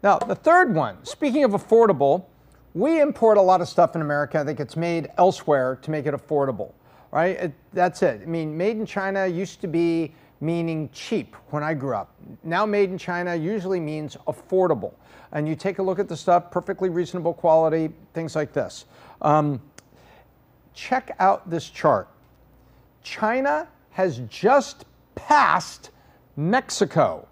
Now, the third one, speaking of affordable, we import a lot of stuff in America that gets made elsewhere to make it affordable, right? That's it. I mean, made in China used to be meaning cheap when I grew up. Now made in China usually means affordable. And you take a look at the stuff, perfectly reasonable quality, things like this. Check out this chart. China has just passed Mexico.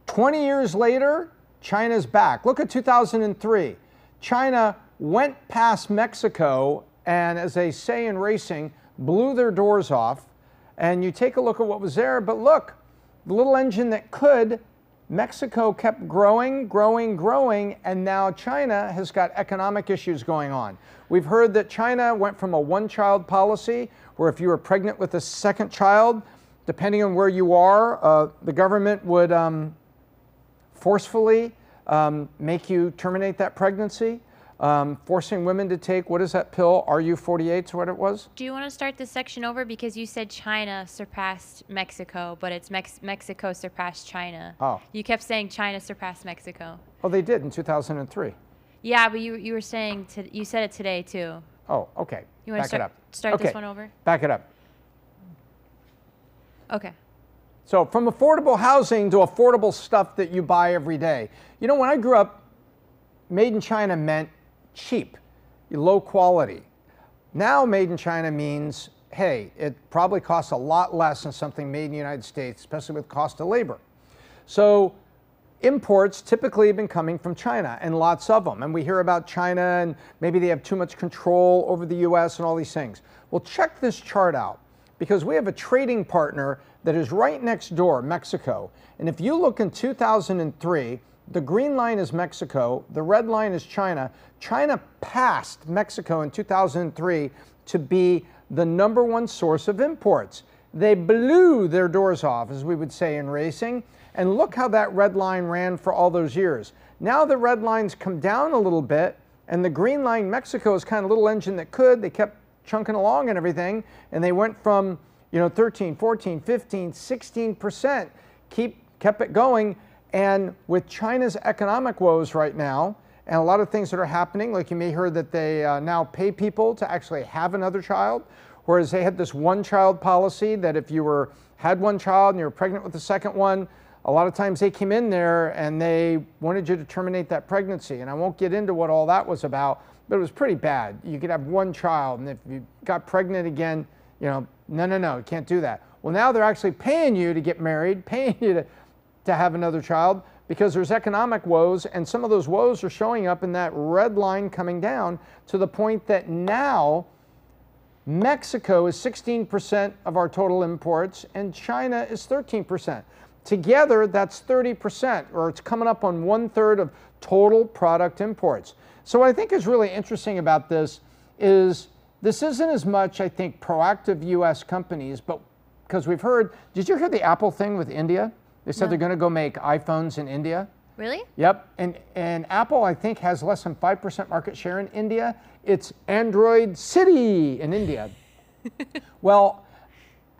20 years later, China's back. Look at 2003. China went past Mexico and, as they say in racing, blew their doors off. And you take a look at what was there, but look, the little engine that could, Mexico kept growing, and now China has got economic issues going on. We've heard that China went from a one-child policy, where if you were pregnant with a second child, depending on where you are, the government would forcefully make you terminate that pregnancy, forcing women to take, what is that pill, RU48 is what it was? Do you want to start this section over? Because you said China surpassed Mexico, but it's Mexico surpassed China. Oh. You kept saying China surpassed Mexico. Oh, they did in 2003. Yeah, but you were saying, you said it today too. Oh, okay. You want to start this one over? Back it up. Okay. So from affordable housing to affordable stuff that you buy every day. You know, when I grew up, made in China meant cheap, low quality. Now made in China means, hey, it probably costs a lot less than something made in the United States, especially with cost of labor. So imports typically have been coming from China, and lots of them. And we hear about China and maybe they have too much control over the US and all these things. Well, check this chart out, because we have a trading partner that is right next door, Mexico. And if you look in 2003, the green line is Mexico, the red line is China. China passed Mexico in 2003 to be the #1 source of imports. They blew their doors off, as we would say in racing, and look how that red line ran for all those years. Now the red line's come down a little bit, and the green line, Mexico, is kind of a little engine that could. They kept chunking along and everything, and they went from 13, 14, 15, 16%, kept it going. And with China's economic woes right now, and a lot of things that are happening, like you may hear that they now pay people to actually have another child, whereas they had this one-child policy that if you had one child and you were pregnant with the second one, a lot of times they came in there and they wanted you to terminate that pregnancy. And I won't get into what all that was about, but it was pretty bad. You could have one child, and if you got pregnant again, no, you can't do that. Well, now they're actually paying you to get married, paying you to have another child, because there's economic woes, and some of those woes are showing up in that red line coming down to the point that now Mexico is 16% of our total imports and China is 13%. Together, that's 30%, or it's coming up on 1/3 of total product imports. So what I think is really interesting about this is this isn't as much, I think, proactive US companies, but because we've heard, did you hear the Apple thing with India? They said they're going to go make iPhones in India. Really? Yep. And Apple, I think, has less than 5% market share in India. It's Android City in India. Well,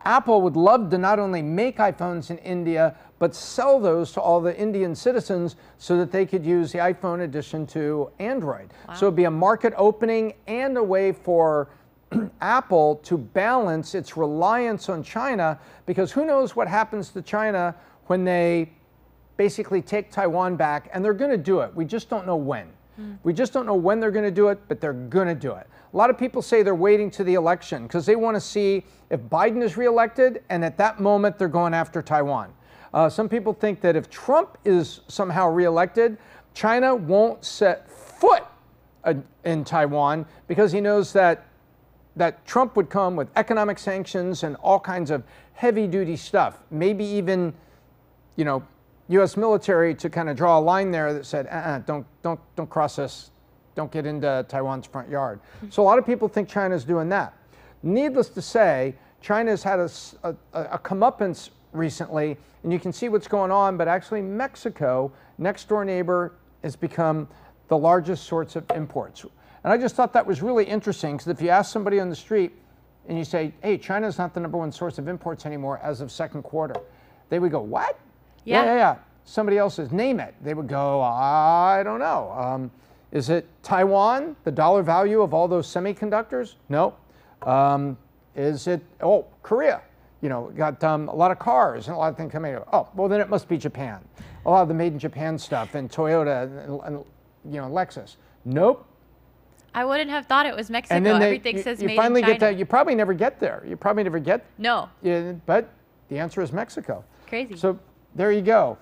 Apple would love to not only make iPhones in India, but sell those to all the Indian citizens so that they could use the iPhone addition to Android. Wow. So it'd be a market opening and a way for Apple to balance its reliance on China, because who knows what happens to China when they basically take Taiwan back, and they're going to do it. We just don't know when. We just don't know when they're going to do it, but they're going to do it. A lot of people say they're waiting to the election because they want to see if Biden is reelected, and at that moment they're going after Taiwan. Some people think that if Trump is somehow reelected, China won't set foot in Taiwan because he knows that Trump would come with economic sanctions and all kinds of heavy-duty stuff, maybe even, U.S. military to kind of draw a line there that said, don't cross this, don't get into Taiwan's front yard. So a lot of people think China's doing that. Needless to say, China's had a comeuppance recently, and you can see what's going on, but actually Mexico, next door neighbor, has become the largest source of imports. And I just thought that was really interesting, because if you ask somebody on the street and you say, hey, China's not the #1 source of imports anymore as of second quarter, they would go, what? Yeah. somebody else's, name it. They would go, I don't know. Is it Taiwan, the dollar value of all those semiconductors? No. Is it, Korea? Got a lot of cars and a lot of things coming out. Oh, well, then it must be Japan. A lot of the made in Japan stuff and Toyota and Lexus. Nope. I wouldn't have thought it was Mexico. And then Everything says you made finally in China. get that. You probably never get there. You probably never get. No. But the answer is Mexico. Crazy. So there you go.